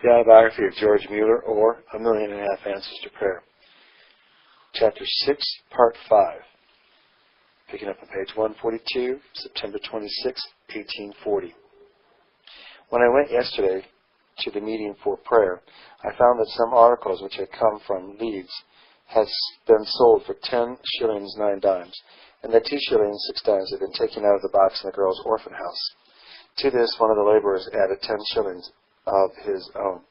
The Autobiography of George Muller, or A Million and a Half Answers to Prayer. Chapter 6, Part 5. Picking up on page 142, September 26, 1840. When I went yesterday to the meeting for prayer, I found that some articles which had come from Leeds had been sold for 10 shillings 9 dimes, and that 2 shillings 6 dimes had been taken out of the box in the girls' orphan house. To this, one of the laborers added 10 shillings of his own.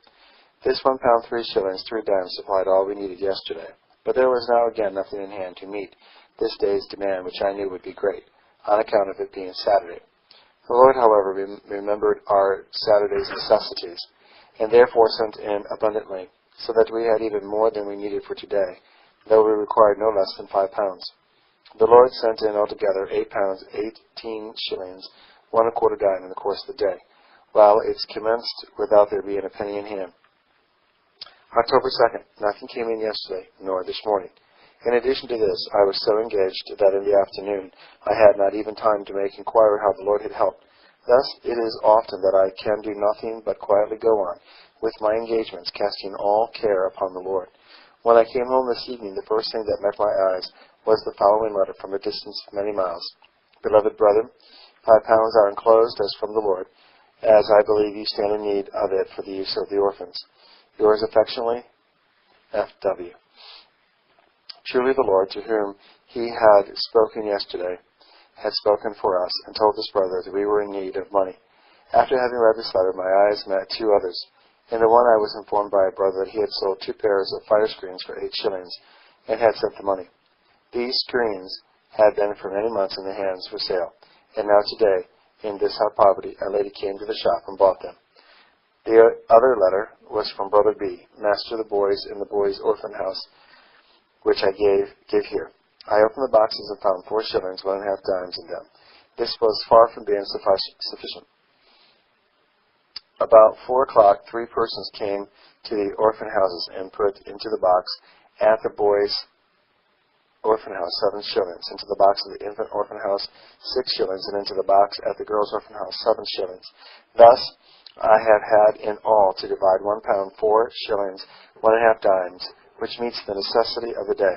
This £1 3 shillings 3 dimes supplied all we needed yesterday, but there was now again nothing in hand to meet this day's demand, which I knew would be great, on account of it being Saturday. The Lord, however, remembered our Saturday's necessities, and therefore sent in abundantly, so that we had even more than we needed for today, though we required no less than £5. The Lord sent in altogether £8 18 shillings 1 1/4 dime in the course of the day, while it's commenced without there being a penny in hand. October 2nd. Nothing came in yesterday, nor this morning. In addition to this, I was so engaged that in the afternoon I had not even time to make inquiry how the Lord had helped. Thus it is often that I can do nothing but quietly go on with my engagements, casting all care upon the Lord. When I came home this evening, the first thing that met my eyes was the following letter from a distance of many miles. Beloved brother, £5 are enclosed as from the Lord, as I believe you stand in need of it for the use of the orphans. Yours affectionately, F.W. Truly the Lord, to whom he had spoken yesterday, had spoken for us, and told his brother that we were in need of money. After having read this letter, my eyes met 2 others. In the one I was informed by a brother that he had sold 2 pairs of fire screens for 8 shillings, and had sent the money. These screens had been for many months in the hands for sale, and now today, in this hot poverty, a lady came to the shop and bought them. The other letter was from Brother B., master of the boys in the boys' orphan house, which I gave here. I opened the boxes and found 4 shillings 1 1/2 dimes in them. This was far from being sufficient. About 4 o'clock, 3 persons came to the orphan houses and put into the box at the boys' orphan house 7 shillings, into the box of the infant orphan house 6 shillings, and into the box at the girls' orphan house 7 shillings. Thus I have had in all to divide £1 4 shillings 1 1/2 dimes, which meets the necessity of the day.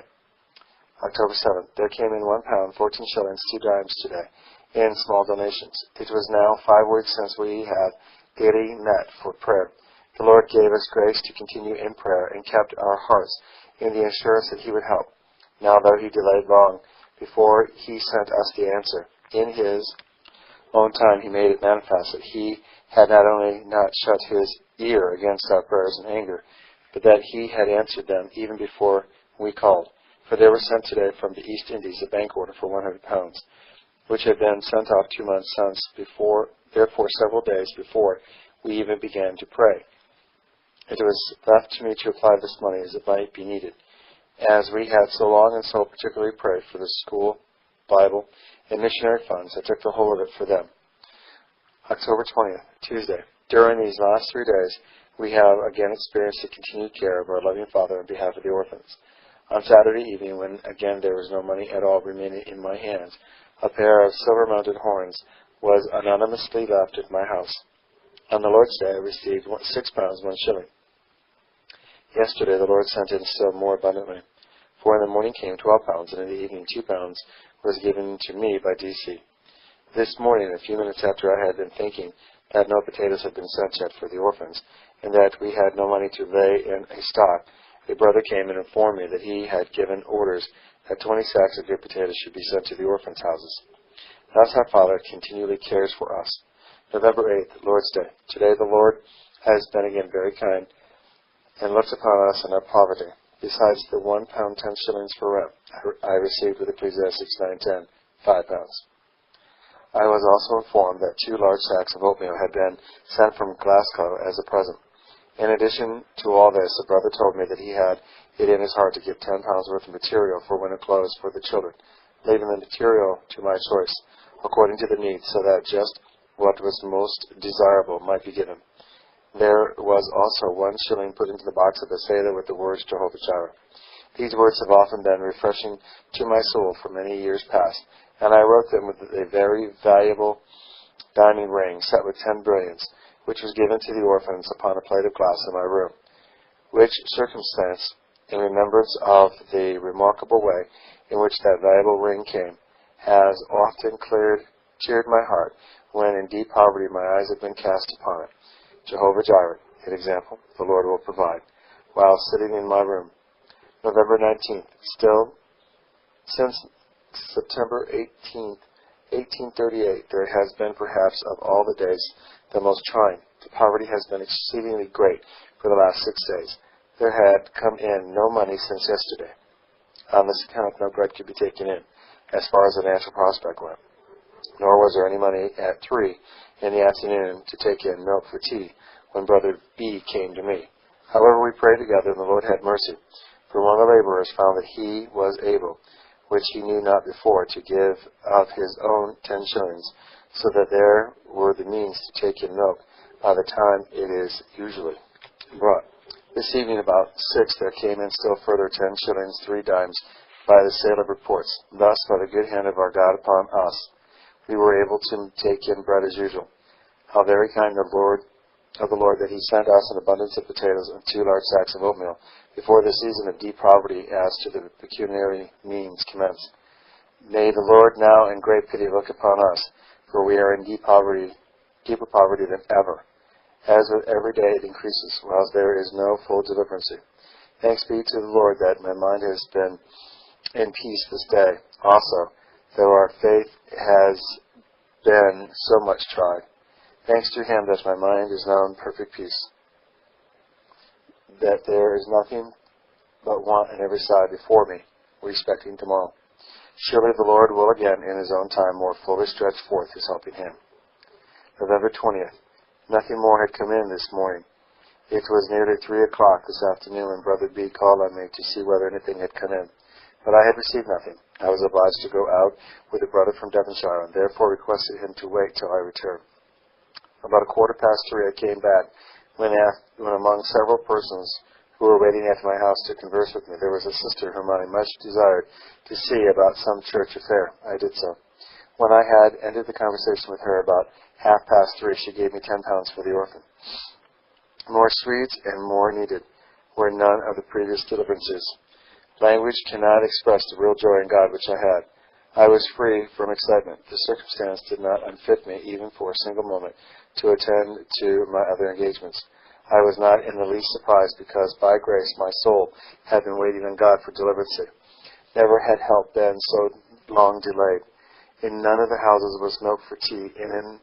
October 7th. There came in £1 14 shillings 2 dimes today, in small donations. It was now 5 weeks since we had daily met for prayer. The Lord gave us grace to continue in prayer, and kept our hearts in the assurance that he would help. Now, though he delayed long before he sent us the answer, in his own time he made it manifest that he had not only not shut his ear against our prayers in anger, but that he had answered them even before we called. For there was sent today from the East Indies a bank order for £100, which had been sent off 2 months since, therefore several days before we even began to pray. It was left to me to apply this money as it might be needed, as we had so long and so particularly prayed for the school, Bible, and missionary funds. I took the whole of it for them. October 20th, Tuesday. During these last 3 days, we have again experienced the continued care of our loving Father on behalf of the orphans. On Saturday evening, when again there was no money at all remaining in my hands, a pair of silver-mounted horns was anonymously left at my house. On the Lord's Day, I received £6 1 shilling. Yesterday, the Lord sent in still more abundantly, for in the morning came £12, and in the evening £2 was given to me by D.C. This morning, a few minutes after I had been thinking that no potatoes had been sent yet for the orphans, and that we had no money to lay in a stock, a brother came and informed me that he had given orders that 20 sacks of good potatoes should be sent to the orphans' houses. Thus our Father continually cares for us. November 8th, Lord's Day. Today the Lord has been again very kind, and looks upon us in our poverty. Besides the £1 10 shillings for rent I received with Ecclesiastes 9:10, £5. I was also informed that 2 large sacks of oatmeal had been sent from Glasgow as a present. In addition to all this, a brother told me that he had it in his heart to give £10 worth of material for winter clothes for the children, leaving the material to my choice, according to the needs, so that just what was most desirable might be given. There was also 1 shilling put into the box of the sailor with the words Jehovah Jireh. These words have often been refreshing to my soul for many years past, and I wrote them with a very valuable diamond ring set with 10 brilliants, which was given to the orphans upon a plate of glass in my room, which circumstance, in remembrance of the remarkable way in which that valuable ring came, has often cheered my heart when in deep poverty my eyes have been cast upon it. Jehovah Jireh, an example, the Lord will provide, while sitting in my room. November 19th, still, since September 18th, 1838, there has been perhaps of all the days the most trying. The poverty has been exceedingly great for the last 6 days. There had come in no money since yesterday. On this account, no bread could be taken in, as far as the natural prospect went. Nor was there any money at 3 in the afternoon to take in milk for tea, when Brother B came to me. However, we prayed together, and the Lord had mercy. For one of the laborers found that he was able, which he knew not before, to give of his own 10 shillings, so that there were the means to take in milk by the time it is usually brought. This evening about 6 there came in still further 10 shillings 3 dimes by the sale of reports. Thus, by the good hand of our God upon us, we were able to take in bread as usual. How very kind of the Lord that he sent us an abundance of potatoes and 2 large sacks of oatmeal before the season of deep poverty as to the pecuniary means commenced. May the Lord now in great pity look upon us, for we are in deeper poverty than ever. As with every day it increases, whilst there is no full deliverancy. Thanks be to the Lord that my mind has been in peace this day. Also, though our faith has been so much tried, thanks to him that my mind is now in perfect peace, that there is nothing but want on every side before me, respecting tomorrow. Surely the Lord will again, in his own time, more fully stretch forth his helping hand. November 20th. Nothing more had come in this morning. It was nearly 3 o'clock this afternoon when Brother B called on me to see whether anything had come in. But I had received nothing. I was obliged to go out with a brother from Devonshire, and therefore requested him to wait till I returned. About 3:15 I came back, when among several persons who were waiting at my house to converse with me, there was a sister whom I much desired to see about some church affair. I did so. When I had ended the conversation with her about 3:30, she gave me £10 for the orphan. More sweet and more needed were none of the previous deliverances. Language cannot express the real joy in God which I had. I was free from excitement. The circumstance did not unfit me, even for a single moment, to attend to my other engagements. I was not in the least surprised, because by grace my soul had been waiting on God for deliverancy. Never had help been so long delayed. In none of the houses was milk for tea, and in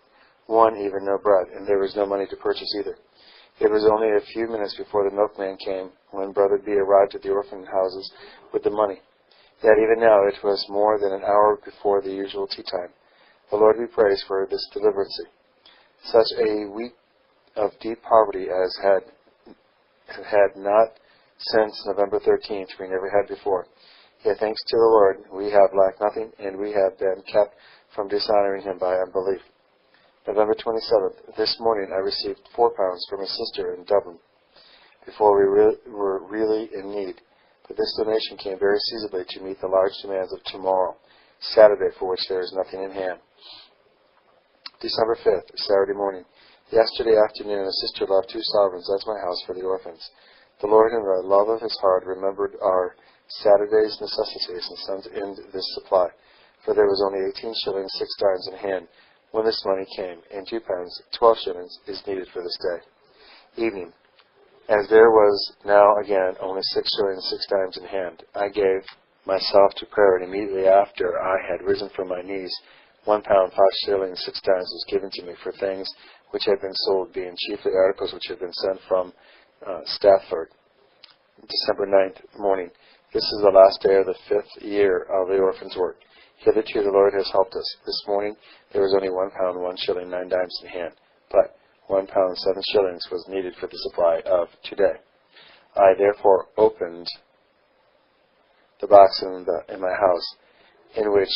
one even no bread, and there was no money to purchase either. It was only a few minutes before the milkman came, when Brother B arrived at the orphan houses with the money. Yet even now it was more than an hour before the usual tea time. The Lord be praised for this deliverancy. Such a week of deep poverty as had not since November 13th we never had before. Yet thanks to the Lord, we have lacked nothing, and we have been kept from dishonoring him by unbelief. November 27th. This morning I received £4 from a sister in Dublin, before we were really in need. But this donation came very seasonably to meet the large demands of tomorrow, Saturday, for which there is nothing in hand. December 5th, Saturday morning. Yesterday afternoon a sister left 2 sovereigns at my house for the orphans. The Lord, in the love of his heart, remembered our Saturday's necessities and sent in this supply, for there was only 18 shillings 6 dimes in hand when this money came, and £2, 12 shillings, is needed for this day. Evening. As there was now again only 6 shillings 6 dimes in hand, I gave myself to prayer, and immediately after I had risen from my knees, £1, 5 shillings 6 dimes was given to me for things which had been sold, being chiefly articles which had been sent from Stafford. December 9th morning. This is the last day of the 5th year of the orphan's work. Hitherto the Lord has helped us. This morning there was only £1, 1 shilling 9 dimes in hand, but £1, 7 shillings was needed for the supply of today. I therefore opened the box in my house, in which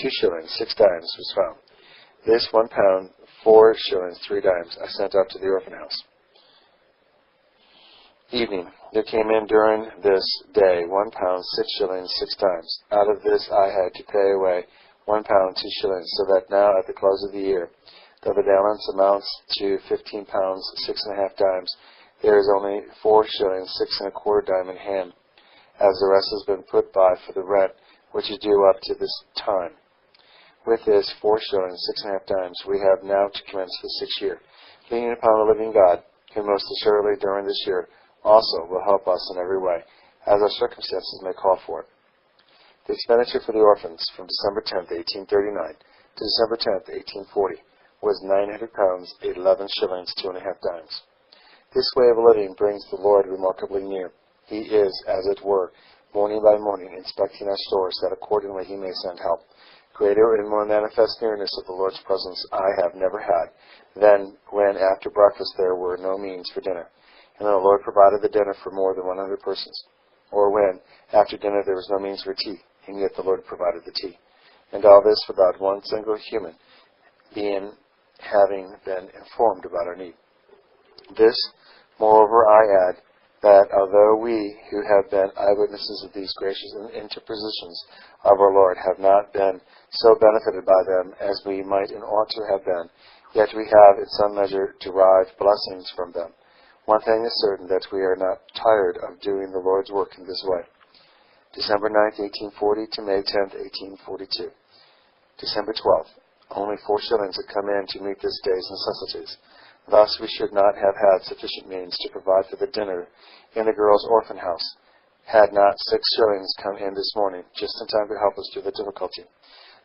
2 shillings 6 dimes was found. This £1, 4 shillings 3 dimes I sent up to the orphan house. Evening. There came in during this day £1, 6 shillings 6 dimes. Out of this I had to pay away £1, 2 shillings, so that now at the close of the year Though the balance amounts to 15 pounds 6.5 dimes, there is only 4 shillings 6.25 dime in hand, as the rest has been put by for the rent, which is due up to this time. With this 4 shillings 6.5 dimes, we have now to commence the 6th year, leaning upon the living God, who most assuredly during this year also will help us in every way, as our circumstances may call for it. The expenditure for the orphans from December 10th, 1839 to December 10th, 1840 was 900 pounds 11 shillings 2.5 dimes. This way of living brings the Lord remarkably near. He is, as it were, morning by morning inspecting our stores, that accordingly he may send help. Greater and more manifest nearness of the Lord's presence I have never had than when after breakfast there were no means for dinner, and then the Lord provided the dinner for more than 100 persons, or when after dinner there was no means for tea, and yet the Lord provided the tea, and all this without one single human being having been informed about our need. This, moreover, I add, that although we who have been eyewitnesses of these gracious interpositions of our Lord have not been so benefited by them as we might and ought to have been, yet we have in some measure derived blessings from them. One thing is certain, that we are not tired of doing the Lord's work in this way. December 9th, 1840 to May 10th, 1842. December 12th. Only 4 shillings had come in to meet this day's necessities. Thus we should not have had sufficient means to provide for the dinner in the girls' orphan house, had not 6 shillings come in this morning, just in time to help us through the difficulty.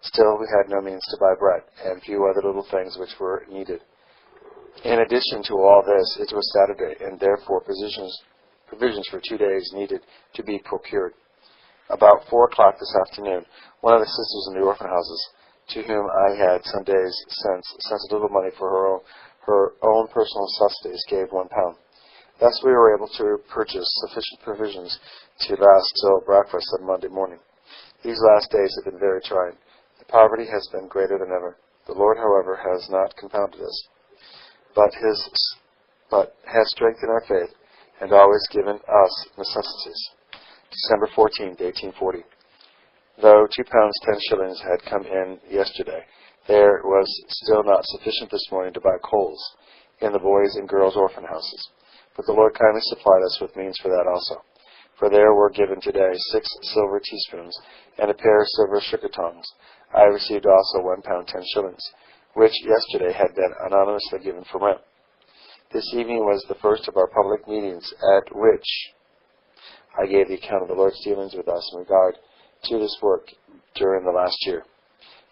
Still, we had no means to buy bread, and few other little things which were needed. In addition to all this, it was Saturday, and therefore provisions for 2 days needed to be procured. About 4 o'clock this afternoon, one of the sisters in the orphan houses, to whom I had some days since sent a little money for her own personal necessities, gave £1. Thus we were able to purchase sufficient provisions to last till breakfast on Monday morning. These last days have been very trying. The poverty has been greater than ever. The Lord, however, has not confounded us, but has strengthened our faith, and always given us necessities. December 14th, 1840. Though 2 pounds 10 shillings had come in yesterday, there was still not sufficient this morning to buy coals in the boys' and girls' orphan houses. But the Lord kindly supplied us with means for that also. For there were given today 6 silver teaspoons and a pair of silver sugar tongs. I received also 1 pound 10 shillings, which yesterday had been anonymously given for rent. This evening was the first of our public meetings, at which I gave the account of the Lord's dealings with us in regard to this work during the last year.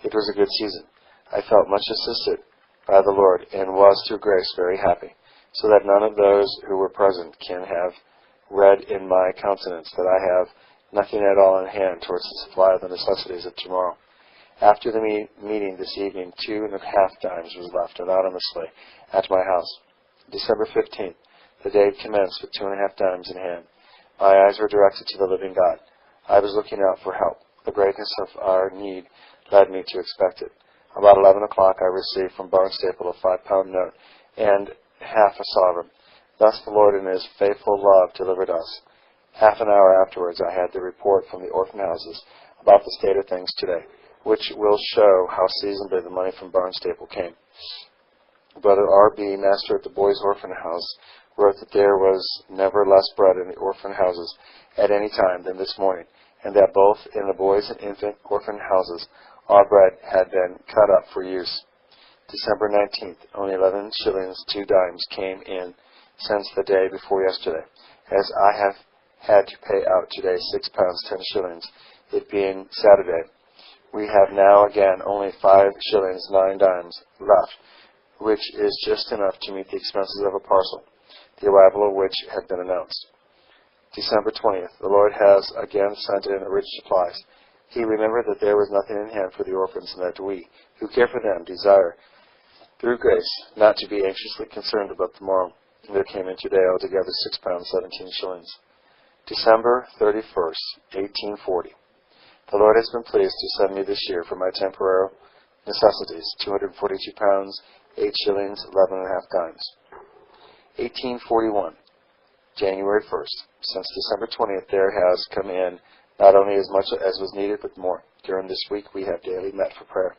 It was a good season. I felt much assisted by the Lord, and was through grace very happy, so that none of those who were present can have read in my countenance that I have nothing at all in hand towards the supply of the necessities of tomorrow. After the meeting this evening, 2.5 dimes was left anonymously at my house. December 15th, the day commenced with 2.5 dimes in hand. My eyes were directed to the living God. I was looking out for help. The greatness of our need led me to expect it. About 11 o'clock I received from Barnstaple a £5 note and half a sovereign. Thus the Lord in His faithful love delivered us. Half an hour afterwards I had the report from the orphan houses about the state of things today, which will show how seasonably the money from Barnstaple came. Brother R.B., master at the boys' orphan house, wrote that there was never less bread in the orphan houses at any time than this morning, and that both in the boys' and infant orphan houses all bread had been cut up for use. December 19th, only 11 shillings 2 dimes came in since the day before yesterday, as I have had to pay out today 6 pounds 10 shillings, it being Saturday. We have now again only 5 shillings 9 dimes left, which is just enough to meet the expenses of a parcel, the arrival of which had been announced. December 20th, the Lord has again sent in rich supplies. He remembered that there was nothing in hand for the orphans, and that we, who care for them, desire, through grace, not to be anxiously concerned about tomorrow. And there came in today altogether 6 pounds 17 shillings. December 31st, 1840. The Lord has been pleased to send me this year for my temporal necessities 242 pounds 8 shillings 11.5 dimes. 1841. January 1st. Since December 20th there has come in not only as much as was needed, but more. During this week, we have daily met for prayer,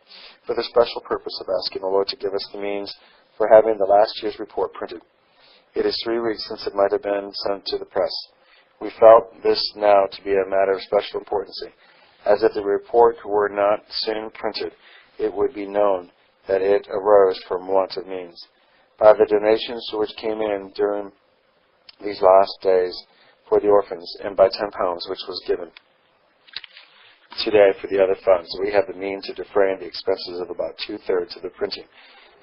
for the special purpose of asking the Lord to give us the means for having the last year's report printed. It is 3 weeks since it might have been sent to the press. We felt this now to be a matter of special importance, as if the report were not soon printed, it would be known that it arose from want of means. By the donations which came in during these last days for the orphans, and by £10 which was given today for the other funds, we have the means of defraying the expenses of about 2/3 of the printing,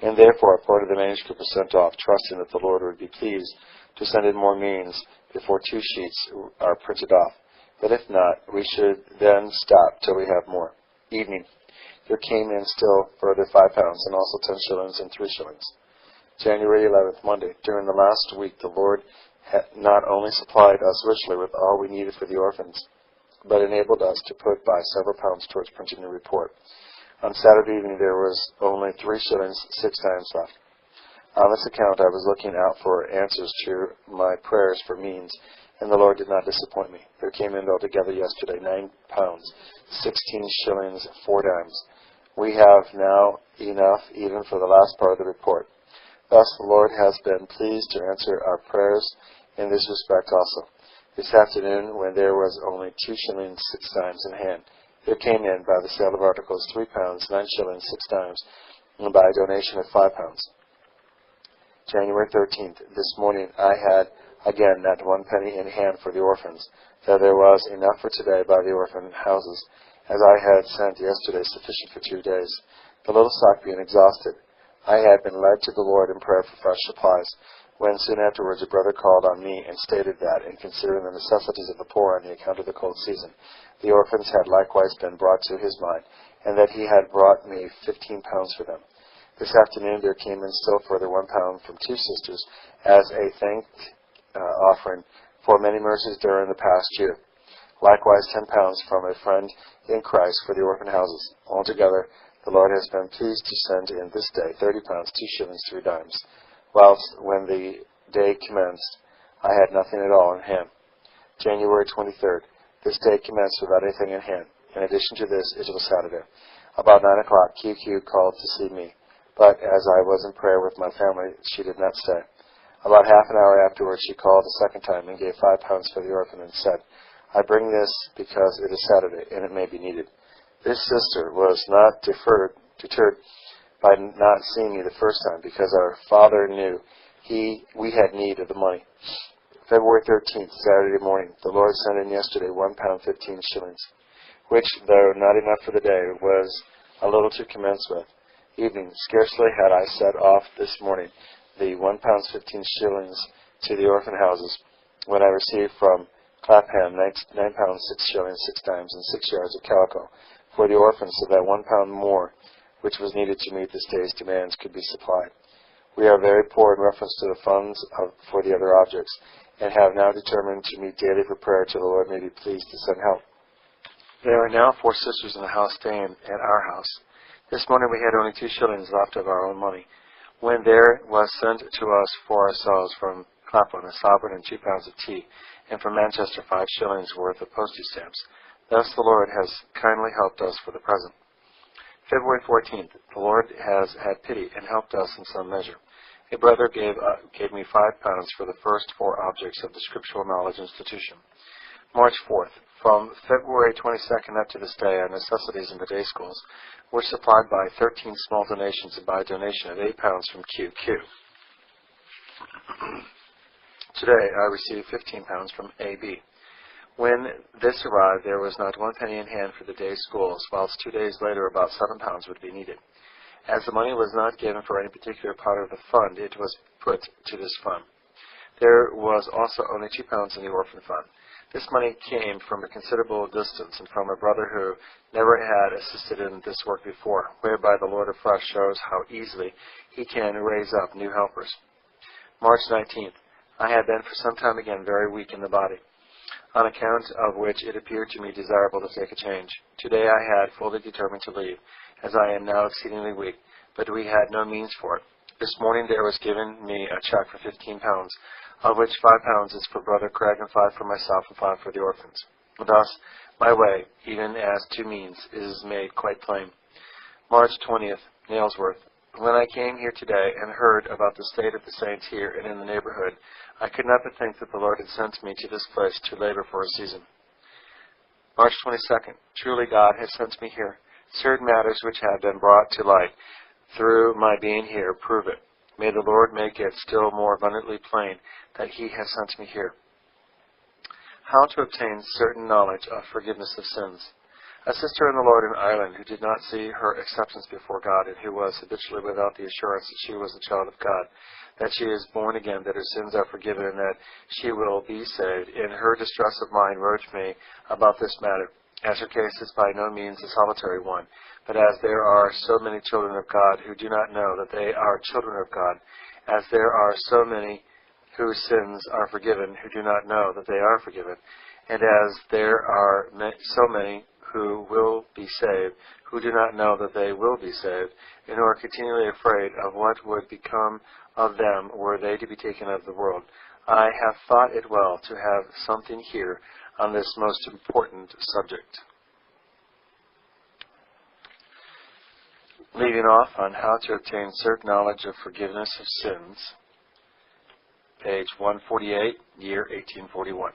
and therefore a part of the manuscript was sent off, trusting that the Lord would be pleased to send in more means before 2 sheets are printed off. But if not, we should then stop till we have more. Evening. There came in still further £5, and also 10 shillings and 3 shillings. January 11th, Monday. During the last week, the Lord had not only supplied us richly with all we needed for the orphans, but enabled us to put by several pounds towards printing the report. On Saturday evening, there was only 3 shillings 6 dimes left. On this account, I was looking out for answers to my prayers for means, and the Lord did not disappoint me. There came in altogether yesterday £9, 16 shillings 4 dimes. We have now enough even for the last part of the report. Thus the Lord has been pleased to answer our prayers in this respect also. This afternoon, when there was only 2 shillings 6 dimes in hand, there came in by the sale of articles £3, 9 shillings 6 dimes, and by a donation of £5. January 13th. This morning I had again not 1 penny in hand for the orphans, though there was enough for today by the orphan houses, as I had sent yesterday sufficient for 2 days. The little stock being exhausted, I had been led to the Lord in prayer for fresh supplies, when soon afterwards a brother called on me and stated that, in considering the necessities of the poor on the account of the cold season, the orphans had likewise been brought to his mind, and that he had brought me £15 for them. This afternoon there came in still further £1 from 2 sisters as a thank offering for many mercies during the past year. Likewise £10 from a friend in Christ for the orphan houses. Altogether, the Lord has been pleased to send in this day £30, 2 shillings 3 dimes, whilst when the day commenced, I had nothing at all in hand. January 23rd. This day commenced without anything in hand. In addition to this, it was Saturday. About 9 o'clock, QQ called to see me, but as I was in prayer with my family, she did not stay. About half an hour afterwards, she called a second time and gave £5 for the orphan and said, I bring this because it is Saturday, and it may be needed. This sister was not deterred by not seeing me the first time, because our father knew we had need of the money. February 13th, Saturday morning, the Lord sent in yesterday £1 15 shillings, which, though not enough for the day, was a little to commence with. Evening, scarcely had I set off this morning the £1 15 shillings to the orphan houses, when I received from Clapham £9 6 shillings 6 dimes and 6 yards of calico for the orphans, so that £1 more, which was needed to meet this day's demands, could be supplied. We are very poor in reference to the funds for the other objects, and have now determined to meet daily for prayer till the Lord may be pleased to send help. There are now 4 sisters in the house staying at our house. This morning we had only 2 shillings left of our own money, when there was sent to us for ourselves from Clapham a sovereign and 2 pounds of tea, and from Manchester 5 shillings worth of postage stamps. Thus the Lord has kindly helped us for the present. February 14th. The Lord has had pity and helped us in some measure. A brother gave me £5 for the first 4 objects of the Scriptural Knowledge Institution. March 4th. From February 22nd up to this day, our necessities in the day schools were supplied by 13 small donations and by a donation of £8 from QQ. Today I received £15 from AB. When this arrived, there was not 1 penny in hand for the day schools, whilst 2 days later about £7 would be needed. As the money was not given for any particular part of the fund, it was put to this fund. There was also only £2 in the orphan fund. This money came from a considerable distance and from a brother who never had assisted in this work before, whereby the Lord afresh shows how easily he can raise up new helpers. March 19th. I had been for some time again very weak in the body, on account of which it appeared to me desirable to take a change. Today I had fully determined to leave, as I am now exceedingly weak, but we had no means for it. This morning there was given me a cheque for £15, of which £5 is for Brother Craig and 5 for myself and 5 for the orphans. Thus, my way, even as to means, is made quite plain. March 20th, Nailsworth. When I came here today and heard about the state of the saints here and in the neighborhood, I could not but think that the Lord had sent me to this place to labor for a season. March 22nd. Truly God has sent me here. Certain matters which have been brought to light through my being here prove it. May the Lord make it still more abundantly plain that He has sent me here. How to obtain certain knowledge of forgiveness of sins. A sister in the Lord in Ireland who did not see her acceptance before God and who was habitually without the assurance that she was the child of God, that she is born again, that her sins are forgiven, and that she will be saved, in her distress of mind wrote to me about this matter, as her case is by no means a solitary one, but as there are so many children of God who do not know that they are children of God, as there are so many whose sins are forgiven who do not know that they are forgiven, and as there are so many who will be saved, who do not know that they will be saved, and who are continually afraid of what would become of them were they to be taken out of the world. I have thought it well to have something here on this most important subject. Leaving off on how to obtain certain knowledge of forgiveness of sins, page 148, year 1841.